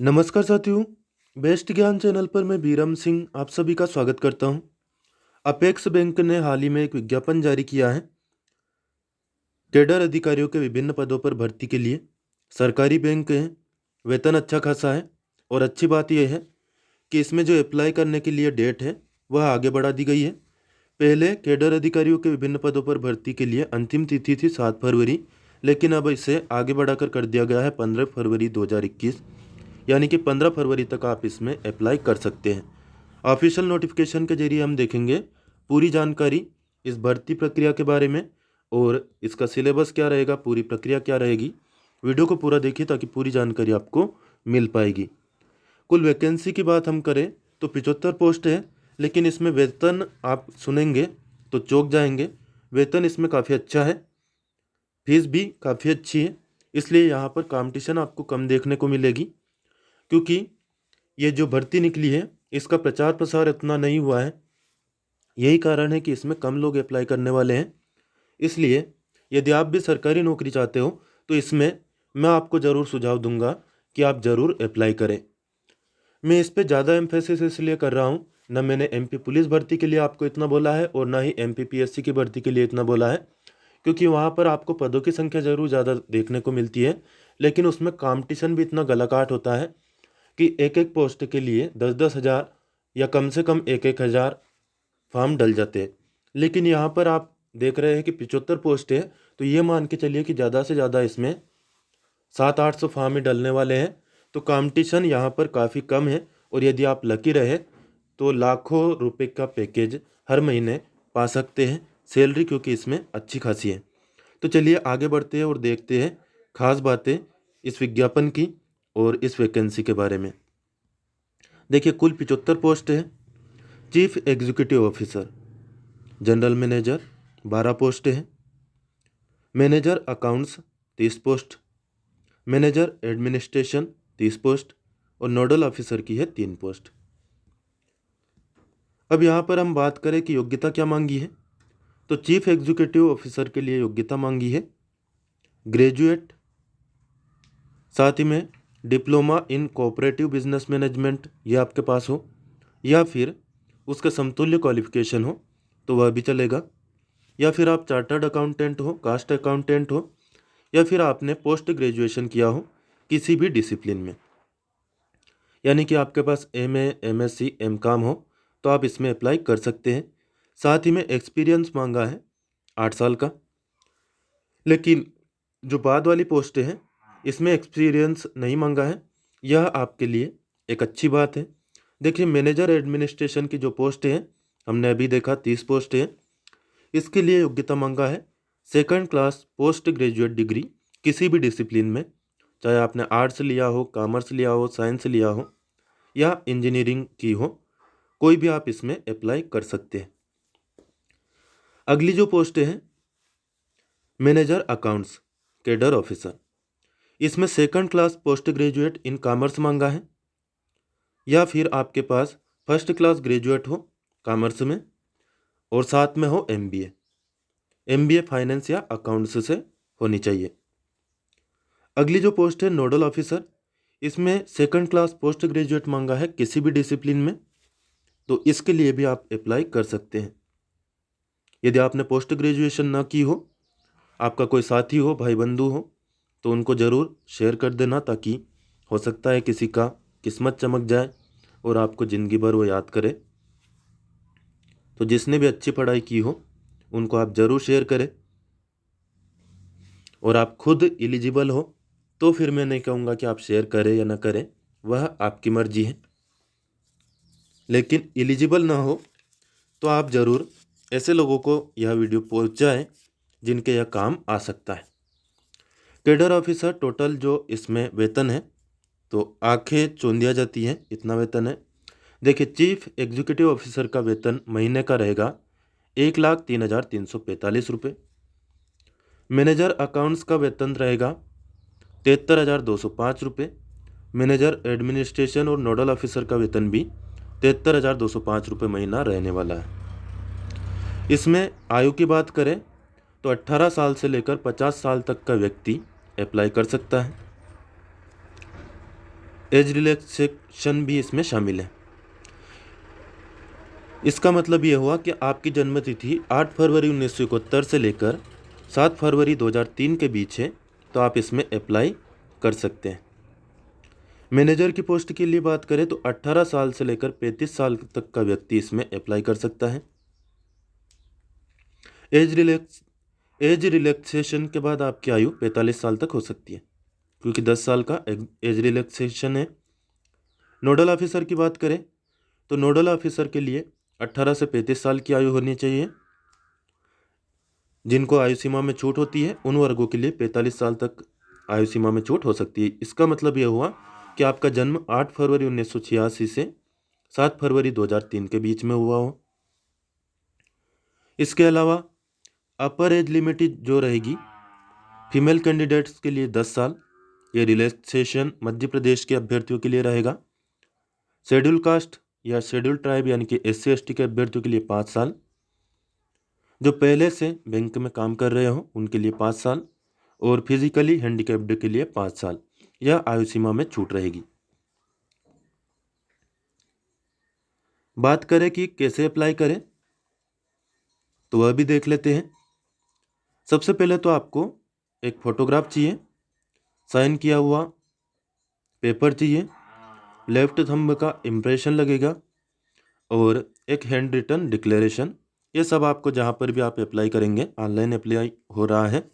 नमस्कार साथियों, बेस्ट ज्ञान चैनल पर मैं बीरम सिंह आप सभी का स्वागत करता हूं। अपेक्स बैंक ने हाल ही में एक विज्ञापन जारी किया है कैडर अधिकारियों के विभिन्न पदों पर भर्ती के लिए। सरकारी बैंक है, वेतन अच्छा खासा है और अच्छी बात यह है कि इसमें जो अप्लाई करने के लिए डेट है वह आगे बढ़ा दी गई है। पहले कैडर अधिकारियों के विभिन्न पदों पर भर्ती के लिए अंतिम तिथि थी 7 फरवरी, लेकिन अब इसे आगे बढ़ाकर कर दिया गया है 15 फरवरी 2021, यानी कि 15 फरवरी तक आप इसमें अप्लाई कर सकते हैं। ऑफिशियल नोटिफिकेशन के जरिए हम देखेंगे पूरी जानकारी इस भर्ती प्रक्रिया के बारे में और इसका सिलेबस क्या रहेगा, पूरी प्रक्रिया क्या रहेगी। वीडियो को पूरा देखिए ताकि पूरी जानकारी आपको मिल पाएगी। कुल वैकेंसी की बात हम करें तो 75 पोस्ट है, लेकिन इसमें वेतन आप सुनेंगे तो चौंक जाएंगे। वेतन इसमें काफ़ी अच्छा है, फीस भी काफ़ी अच्छी है, इसलिए यहाँ पर कंपटीशन आपको कम देखने को मिलेगी। क्योंकि ये जो भर्ती निकली है इसका प्रचार प्रसार इतना नहीं हुआ है, यही कारण है कि इसमें कम लोग अप्लाई करने वाले हैं। इसलिए यदि आप भी सरकारी नौकरी चाहते हो तो इसमें मैं आपको ज़रूर सुझाव दूंगा कि आप ज़रूर अप्लाई करें। मैं इस पे ज़्यादा एम्फेसिस इसलिए कर रहा हूँ, न मैंने एमपी पुलिस भर्ती के लिए आपको इतना बोला है और ना ही एमपीपीएससी की भर्ती के लिए इतना बोला है, क्योंकि वहाँ पर आपको पदों की संख्या ज़रूर ज़्यादा देखने को मिलती है, लेकिन उसमें कंपटीशन भी इतना गलाकाट होता है कि एक एक पोस्ट के लिए 10-10 हज़ार या कम से कम 1-1 हज़ार फॉर्म डल जाते हैं। लेकिन यहाँ पर आप देख रहे हैं कि 75 पोस्ट है, तो ये मान के चलिए कि ज़्यादा से ज़्यादा इसमें 700-800 फॉर्म ही डलने वाले हैं। तो कंपटीशन यहाँ पर काफ़ी कम है और यदि आप लकी रहे तो लाखों रुपए का पैकेज हर महीने पा सकते हैं, सैलरी क्योंकि इसमें अच्छी खासी है। तो चलिए आगे बढ़ते हैं और देखते हैं खास बातें इस विज्ञापन की और इस वैकेंसी के बारे में। देखिए कुल 75 पोस्ट है। Chief executive officer, general manager 12 post है, manager accounts 30 post, manager administration 30 post और नोडल ऑफिसर की है 3 पोस्ट। अब यहाँ पर हम बात करें कि योग्यता क्या मांगी है, तो चीफ एग्जीक्यूटिव ऑफिसर के लिए योग्यता मांगी है ग्रेजुएट, साथ ही में diploma in cooperative business management ये आपके पास हो, या फिर उसका समतुल्य क्वालिफिकेशन हो तो वह भी चलेगा, या फिर आप चार्टर्ड अकाउंटेंट हो, कास्ट अकाउंटेंट हो, या फिर आपने पोस्ट ग्रेजुएशन किया हो किसी भी डिसिप्लिन में, यानी कि आपके पास एमए, एमएससी, एमकॉम हो तो आप इसमें अप्लाई कर सकते हैं। साथ ही में एक्सपीरियंस मांगा है 8 साल का, लेकिन जो बाद वाली पोस्ट है इसमें एक्सपीरियंस नहीं मांगा है, यह आपके लिए एक अच्छी बात है। देखिए मैनेजर एडमिनिस्ट्रेशन की जो पोस्ट है हमने अभी देखा 30 पोस्ट है, इसके लिए योग्यता मांगा है 2nd class post graduate degree किसी भी डिसिप्लिन में, चाहे आपने आर्ट्स लिया हो, कॉमर्स लिया हो, साइंस लिया हो या इंजीनियरिंग की हो, कोई भी आप इसमें अप्लाई कर सकते हैं। अगली जो पोस्ट है मैनेजर अकाउंट्स कैडर ऑफिसर, इसमें 2nd class post graduate in commerce मांगा है, या फिर आपके पास 1st क्लास ग्रेजुएट हो कॉमर्स में और साथ में हो एमबीए फाइनेंस या अकाउंट्स से होनी चाहिए। अगली जो पोस्ट है नोडल ऑफिसर, इसमें 2nd क्लास पोस्ट ग्रेजुएट मांगा है किसी भी डिसिप्लिन में, तो इसके लिए भी आप अप्लाई कर सकते हैं। यदि आपने पोस्ट ग्रेजुएशन ना की हो, आपका कोई साथी हो, भाई बंधु हो, तो उनको ज़रूर शेयर कर देना, ताकि हो सकता है किसी का किस्मत चमक जाए और आपको ज़िंदगी भर वो याद करे। तो जिसने भी अच्छी पढ़ाई की हो उनको आप ज़रूर शेयर करें, और आप खुद एलिजिबल हो तो फिर मैं नहीं कहूँगा कि आप शेयर करें या ना करें, वह आपकी मर्जी है। लेकिन एलिजिबल ना हो तो आप ज़रूर ऐसे लोगों को यह वीडियो पहुँचाएं जिनके यह काम आ सकता है। कैडर ऑफिसर टोटल जो इसमें वेतन है तो आंखें चौंधिया जाती हैं, इतना वेतन है। देखिए चीफ एग्जीक्यूटिव ऑफिसर का वेतन महीने का रहेगा 1,03,345 रुपये। मैनेजर अकाउंट्स का वेतन रहेगा 73,205 रुपये। मैनेजर एडमिनिस्ट्रेशन और नोडल ऑफिसर का वेतन भी 73,205 रुपये महीना रहने वाला है। इसमें आयु की बात करें तो 18 साल से लेकर 50 साल तक का व्यक्ति अप्लाई कर सकता है। एज रिलैक्सेशन भी इसमें शामिल है। इसका मतलब ये हुआ कि आपकी जन्म तिथि 8 फरवरी 1971 से लेकर 7 फरवरी 2003 के बीच है, तो आप इसमें अप्लाई कर सकते हैं। मैनेजर की पोस्ट के लिए बात करें तो 18 साल से लेकर 35 साल तक का व्यक्ति इसमें अप्लाई कर सकता है। एज रिलैक्सेशन के बाद आपकी आयु 45 साल तक हो सकती है, क्योंकि 10 साल का एज रिलैक्सेशन है। नोडल ऑफिसर की बात करें तो नोडल ऑफिसर के लिए 18 से 35 साल की आयु होनी चाहिए। जिनको आयु सीमा में छूट होती है उन वर्गों के लिए 45 साल तक आयु सीमा में छूट हो सकती है। इसका मतलब यह हुआ कि आपका जन्म 8 फरवरी 1986 से 7 फरवरी 2003 के बीच में हुआ हो। इसके अलावा अपर एज लिमिट जो रहेगी फीमेल कैंडिडेट्स के लिए 10 साल, ये रिलैक्सेशन मध्य प्रदेश के अभ्यर्थियों के लिए रहेगा। शेड्यूल कास्ट या शेड्यूल ट्राइब यानी कि SC ST के अभ्यर्थियों के लिए 5 साल, जो पहले से बैंक में काम कर रहे हो उनके लिए 5 साल, और फिजिकली हैंडीकैप्ड के लिए 5 साल, यह आयु सीमा में छूट रहेगी। बात करें कि कैसे अप्लाई करें, तो वह भी देख लेते हैं। सबसे पहले तो आपको एक फोटोग्राफ चाहिए, साइन किया हुआ पेपर चाहिए, लेफ्ट थंब का इम्प्रेशन लगेगा, और एक हैंड रिटन डिक्लेरेशन। ये सब आपको जहाँ पर भी आप अप्लाई करेंगे, ऑनलाइन अप्लाई हो रहा है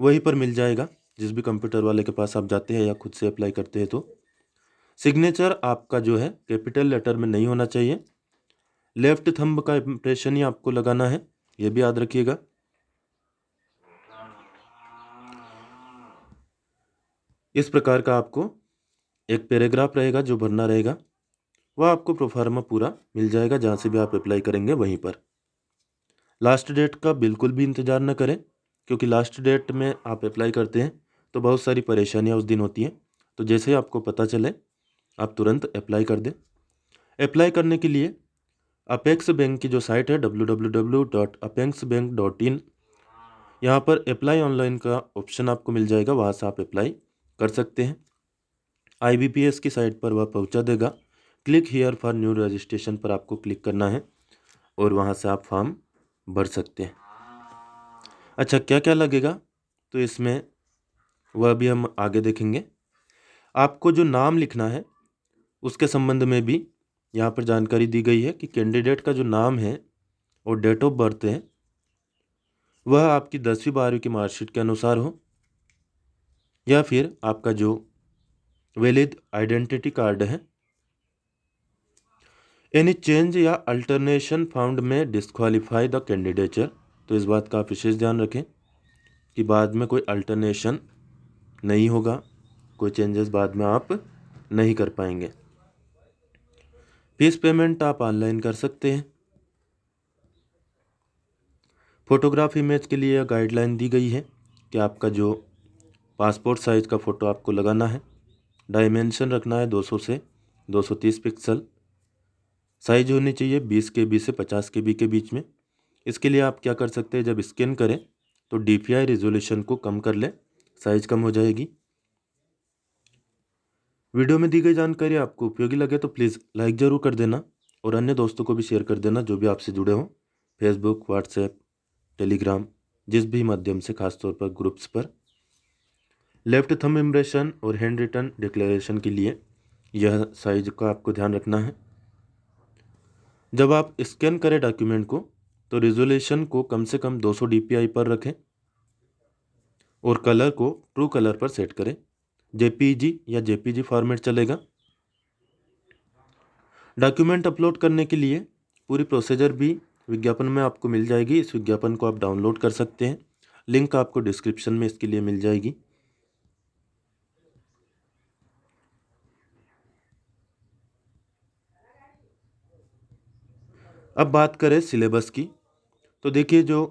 वहीं पर मिल जाएगा, जिस भी कंप्यूटर वाले के पास आप जाते हैं या खुद से अप्लाई करते हैं। तो सिग्नेचर आपका जो है कैपिटल लेटर में नहीं होना चाहिए। लेफ्ट थंब का इम्प्रेशन ही आपको लगाना है, ये भी याद रखिएगा। इस प्रकार का आपको एक पैराग्राफ रहेगा जो भरना रहेगा, वह आपको प्रोफार्मा पूरा मिल जाएगा जहाँ से भी आप अप्लाई करेंगे वहीं पर। लास्ट डेट का बिल्कुल भी इंतज़ार न करें, क्योंकि लास्ट डेट में आप अप्लाई करते हैं तो बहुत सारी परेशानियाँ उस दिन होती हैं। तो जैसे ही आपको पता चले आप तुरंत अप्लाई कर दें। अप्लाई करने के लिए अपेक्स बैंक की जो साइट है www.apexbank.in, यहाँ पर अप्लाई ऑनलाइन का ऑप्शन आपको मिल जाएगा, वहाँ से आप अप्लाई कर सकते हैं। IBPS की साइट पर वह पहुँचा देगा। Click here for new registration पर आपको क्लिक करना है और वहाँ से आप फॉर्म भर सकते हैं। अच्छा, क्या क्या लगेगा तो इसमें वह भी हम आगे देखेंगे। आपको जो नाम लिखना है उसके संबंध में भी यहाँ पर जानकारी दी गई है कि कैंडिडेट का जो नाम है और डेट ऑफ बर्थ है वह आपकी 10वीं 12वीं की मार्कशीट के अनुसार हो, या फिर आपका जो वैलिड आइडेंटिटी कार्ड है। एनी चेंज या अल्टरनेशन फाउंड में डिस्क्वालीफाई द कैंडिडेचर, तो इस बात का आप विशेष ध्यान रखें कि बाद में कोई अल्टरनेशन नहीं होगा, कोई चेंजेस बाद में आप नहीं कर पाएंगे। फीस पेमेंट आप ऑनलाइन कर सकते हैं। फोटोग्राफ इमेज के लिए गाइडलाइन दी गई है कि आपका जो पासपोर्ट साइज़ का फ़ोटो आपको लगाना है, डायमेंशन रखना है 200 से 230 पिक्सल, साइज होनी चाहिए 20 KB से 50 KB के बीच में। इसके लिए आप क्या कर सकते हैं, जब स्कैन करें तो DPI रिजोल्यूशन को कम कर लें, साइज कम हो जाएगी। वीडियो में दी गई जानकारी आपको उपयोगी लगे तो प्लीज़ लाइक ज़रूर कर देना और अन्य दोस्तों को भी शेयर कर देना जो भी आपसे जुड़े हों, फेसबुक, व्हाट्सएप, टेलीग्राम, जिस भी माध्यम से, खासतौर पर ग्रुप्स पर। लेफ्ट थंब इम्प्रेशन और हैंड रिटन डिक्लेरेशन के लिए यह साइज का आपको ध्यान रखना है। जब आप स्कैन करें डॉक्यूमेंट को तो रिजोल्यूशन को कम से कम 200 DPI पर रखें और कलर को ट्रू कलर पर सेट करें। JPG या JPG फॉर्मेट चलेगा। डॉक्यूमेंट अपलोड करने के लिए पूरी प्रोसीजर भी विज्ञापन में आपको मिल जाएगी। इस विज्ञापन को आप डाउनलोड कर सकते हैं, लिंक आपको डिस्क्रिप्शन में इसके लिए मिल जाएगी। अब बात करें सिलेबस की, तो देखिए जो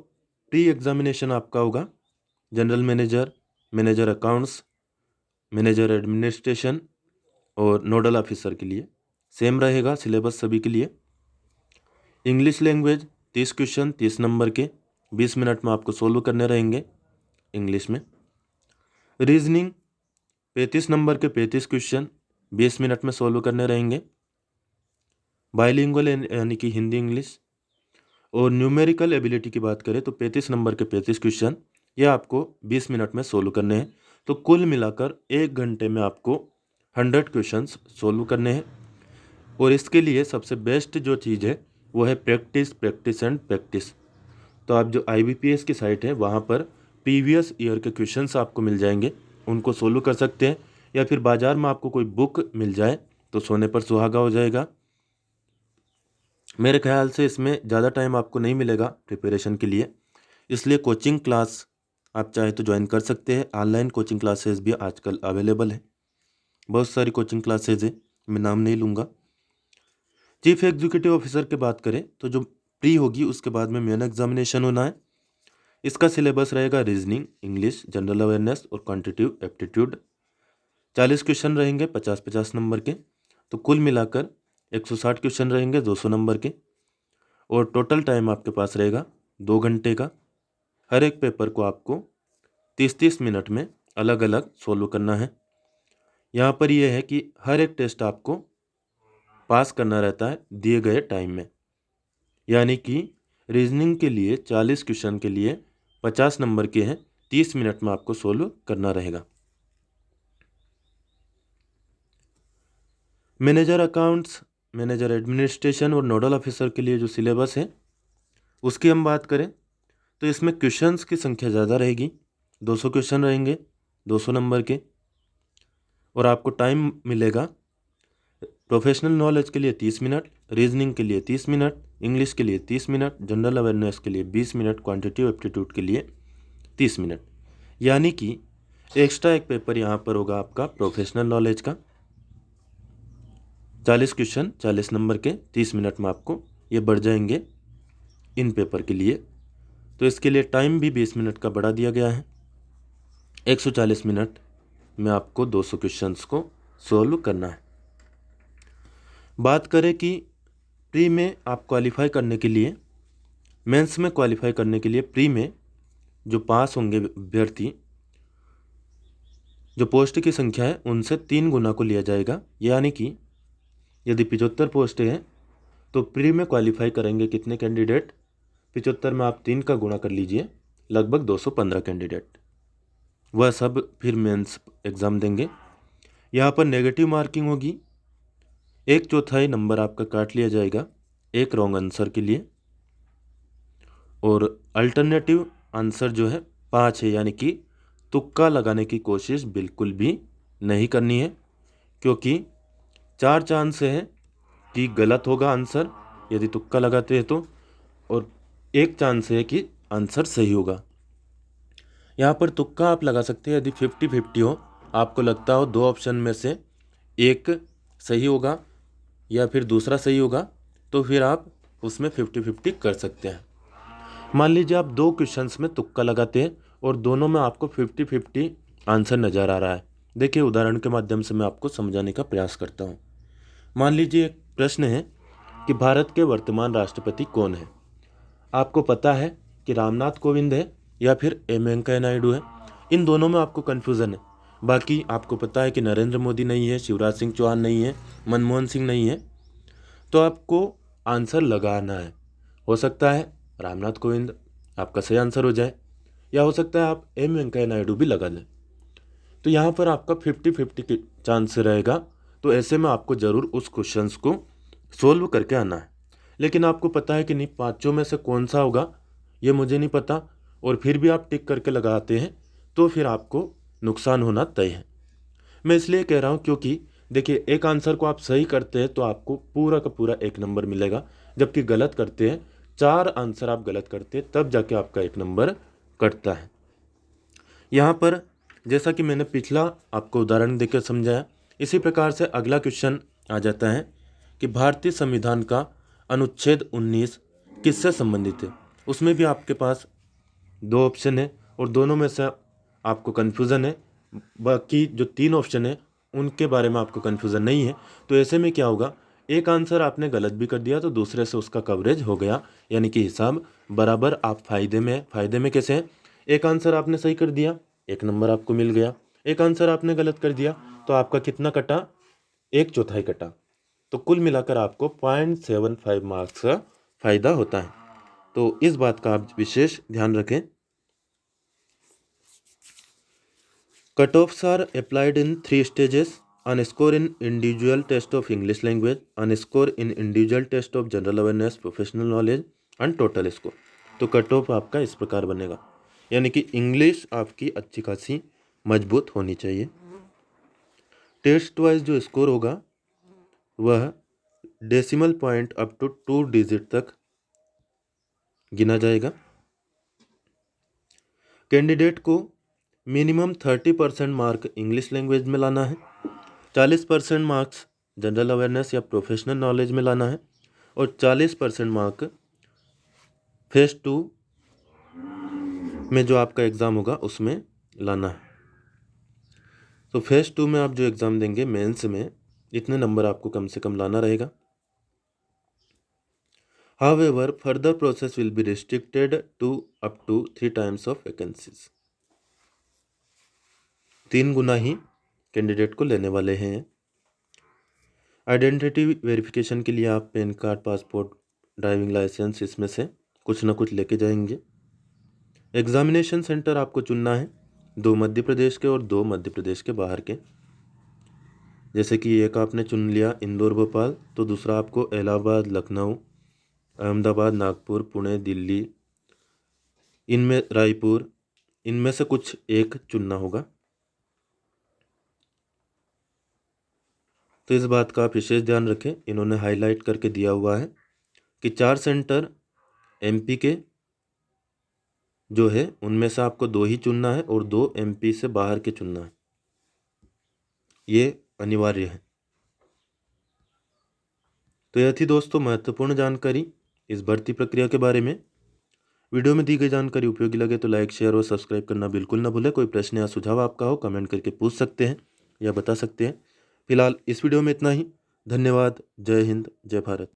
प्री एग्जामिनेशन आपका होगा general manager, manager accounts, manager administration और नोडल ऑफिसर के लिए सेम रहेगा सिलेबस सभी के लिए। इंग्लिश लैंग्वेज 30 क्वेश्चन 30 नंबर के 20 मिनट में आपको सोल्व करने रहेंगे इंग्लिश में। रीजनिंग 35 नंबर के 35 क्वेश्चन 20 मिनट में सोल्व करने रहेंगे। बाइलिंगुअल यानी कि हिंदी इंग्लिश। और न्यूमेरिकल एबिलिटी की बात करें तो 35 नंबर के 35 क्वेश्चन ये आपको 20 मिनट में सोल्व करने हैं। तो कुल मिलाकर 1 घंटे में आपको 100 क्वेश्चंस सोल्व करने हैं। और इसके लिए सबसे बेस्ट जो चीज़ है वो है प्रैक्टिस, प्रैक्टिस एंड प्रैक्टिस। तो आप जो IBPS की साइट है वहाँ पर प्रीवियस ईयर के क्वेश्चंस आपको मिल जाएंगे, उनको सोल्व कर सकते हैं। या फिर बाज़ार में आपको कोई बुक मिल जाए तो सोने पर सुहागा हो जाएगा। मेरे ख्याल से इसमें ज़्यादा टाइम आपको नहीं मिलेगा प्रिपरेशन के लिए, इसलिए कोचिंग क्लास आप चाहे तो ज्वाइन कर सकते हैं। ऑनलाइन कोचिंग क्लासेस भी आजकल अवेलेबल है, बहुत सारी कोचिंग क्लासेज है, मैं नाम नहीं लूँगा। चीफ एग्जीक्यूटिव ऑफिसर की बात करें तो जो प्री होगी उसके बाद में मेन एग्जामिनेशन होना है। इसका सिलेबस रहेगा रीजनिंग, इंग्लिश, जनरल अवेयरनेस और क्वांटिटेटिव एप्टीट्यूड। 40 क्वेश्चन रहेंगे 50-50 नंबर के। तो कुल मिलाकर 160 क्वेश्चन रहेंगे 200 नंबर के। और टोटल टाइम आपके पास रहेगा 2 घंटे का। हर एक पेपर को आपको 30-30 मिनट में अलग अलग सोल्व करना है। यहाँ पर यह है कि हर एक टेस्ट आपको पास करना रहता है दिए गए टाइम में। यानी कि रीजनिंग के लिए 40 क्वेश्चन के लिए 50 नंबर के हैं, 30 मिनट में आपको सोल्व करना रहेगा। मैनेजर अकाउंट्स, मैनेजर एडमिनिस्ट्रेशन और नोडल ऑफिसर के लिए जो सिलेबस है उसकी हम बात करें तो इसमें क्वेश्चंस की संख्या ज़्यादा रहेगी। 200 क्वेश्चन रहेंगे 200 नंबर के। और आपको टाइम मिलेगा प्रोफेशनल नॉलेज के लिए 30 मिनट, रीजनिंग के लिए 30 मिनट, इंग्लिश के लिए 30 मिनट, जनरल अवेयरनेस के लिए 20 मिनट, क्वांटिटेटिव एप्टीट्यूड के लिए 30 मिनट। यानी कि एक्स्ट्रा एक पेपर यहाँ पर होगा आपका प्रोफेशनल नॉलेज का। 40 क्वेश्चन 40 नंबर के 30 मिनट में आपको ये बढ़ जाएंगे इन पेपर के लिए। तो इसके लिए टाइम भी 20 मिनट का बढ़ा दिया गया है। 140 मिनट में आपको 200 क्वेश्चंस को सोल्व करना है। बात करें कि प्री में आप क्वालिफाई करने के लिए, मेंस में क्वालिफाई करने के लिए प्री में जो पास होंगे अभ्यर्थी, जो पोस्ट की संख्या है उनसे 3 गुना को लिया जाएगा। यानी कि यदि 75 पोस्ट हैं तो प्री में क्वालिफाई करेंगे कितने कैंडिडेट, 75 में आप 3 का गुणा कर लीजिए, लगभग 215 कैंडिडेट। वह सब फिर मेंस एग्ज़ाम देंगे। यहाँ पर नेगेटिव मार्किंग होगी, 1/4 नंबर आपका काट लिया जाएगा एक रॉन्ग आंसर के लिए। और अल्टरनेटिव आंसर जो है 5 है, यानी कि तुक्का लगाने की कोशिश बिल्कुल भी नहीं करनी है, क्योंकि 4 चांस है कि गलत होगा आंसर यदि तुक्का लगाते हैं तो, और 1 चांस है कि आंसर सही होगा। यहाँ पर तुक्का आप लगा सकते हैं यदि 50-50 हो, आपको लगता हो 2 ऑप्शन में से एक सही होगा या फिर दूसरा सही होगा, तो फिर आप उसमें 50-50 कर सकते हैं। मान लीजिए आप 2 क्वेश्चंस में तुक्का लगाते हैं और दोनों में आपको 50-50 आंसर नज़र आ रहा है। देखिए उदाहरण के माध्यम से मैं आपको समझाने का प्रयास करता हूँ। मान लीजिए एक प्रश्न है कि भारत के वर्तमान राष्ट्रपति कौन है। आपको पता है कि रामनाथ कोविंद है या फिर एम वेंकैया नायडू है। इन दोनों में आपको कन्फ्यूज़न है। बाकी आपको पता है कि नरेंद्र मोदी नहीं है, शिवराज सिंह चौहान नहीं है, मनमोहन सिंह नहीं है। तो आपको आंसर लगाना है। हो सकता है रामनाथ कोविंद आपका सही आंसर हो जाए, या हो सकता है आप एम वेंकैया नायडू भी लगा लें। तो यहाँ पर आपका 50-50 की चांस रहेगा। तो ऐसे में आपको ज़रूर उस क्वेश्चंस को सोल्व करके आना है। लेकिन आपको पता है कि नहीं पाँचों में से कौन सा होगा ये मुझे नहीं पता, और फिर भी आप टिक करके लगाते हैं तो फिर आपको नुकसान होना तय है। मैं इसलिए कह रहा हूँ क्योंकि देखिए एक आंसर को आप सही करते हैं तो आपको पूरा का पूरा 1 नंबर मिलेगा, जबकि गलत करते हैं 4 आंसर आप गलत करते हैं तब जाके आपका 1 नंबर कटता है। यहाँ पर जैसा कि मैंने पिछला आपको उदाहरण देकर समझाया, इसी प्रकार से अगला क्वेश्चन आ जाता है कि भारतीय संविधान का अनुच्छेद 19 किससे संबंधित है। उसमें भी आपके पास 2 ऑप्शन है और दोनों में से आपको कन्फ्यूज़न है। बाकी जो 3 ऑप्शन है उनके बारे में आपको कन्फ्यूज़न नहीं है। तो ऐसे में क्या होगा, एक आंसर आपने गलत भी कर दिया तो दूसरे से उसका कवरेज हो गया, यानी कि हिसाब बराबर। आप फ़ायदे में कैसे हैं, एक आंसर आपने सही कर दिया 1 नंबर आपको मिल गया, एक आंसर आपने गलत कर दिया तो आपका कितना कटा, एक चौथाई कटा, तो कुल मिलाकर आपको 0.75 मार्क्स का फायदा होता है। तो इस बात का आप विशेष ध्यान रखें। Cut offs are applied in 3 stages: an score in individual test of English language, an score in individual test of general awareness, professional knowledge and total score। तो कट ऑफ आपका इस प्रकार बनेगा, यानी कि इंग्लिश आपकी अच्छी खासी मजबूत होनी चाहिए। टेस्ट वाइज जो स्कोर होगा वह decimal point up to 2 digit तक गिना जाएगा। कैंडिडेट को मिनिमम 30% मार्क इंग्लिश लैंग्वेज में लाना है, 40% मार्क्स जनरल अवेयरनेस या प्रोफेशनल नॉलेज में लाना है और 40% मार्क फेज 2 में जो आपका एग्ज़ाम होगा उसमें लाना है। तो फेज 2 में आप जो एग्ज़ाम देंगे मेंस में, इतने नंबर आपको कम से कम लाना रहेगा। However, further process will be restricted to up to 3 times of vacancies। 3 गुना ही कैंडिडेट को लेने वाले हैं। आइडेंटिटी वेरिफिकेशन के लिए आप PAN card, passport, driving licence इसमें से कुछ ना कुछ लेके जाएंगे। एग्जामिनेशन सेंटर आपको चुनना है 2 मध्य प्रदेश के और 2 मध्य प्रदेश के बाहर के। जैसे कि एक आपने चुन लिया इंदौर भोपाल, तो दूसरा आपको इलाहाबाद, लखनऊ, अहमदाबाद, नागपुर, पुणे, दिल्ली, इनमें रायपुर, इनमें से कुछ एक चुनना होगा। तो इस बात का आप विशेष ध्यान रखें। इन्होंने हाईलाइट करके दिया हुआ है कि 4 सेंटर एमपी के जो है उनमें से आपको 2 ही चुनना है और 2 एमपी से बाहर के चुनना है, ये अनिवार्य है। तो यह थी दोस्तों महत्वपूर्ण जानकारी इस भर्ती प्रक्रिया के बारे में। वीडियो में दी गई जानकारी उपयोगी लगे तो लाइक, शेयर और सब्सक्राइब करना बिल्कुल ना भूलें। कोई प्रश्न या सुझाव आपका हो कमेंट करके पूछ सकते हैं या बता सकते हैं। फिलहाल इस वीडियो में इतना ही। धन्यवाद। जय हिंद, जय भारत।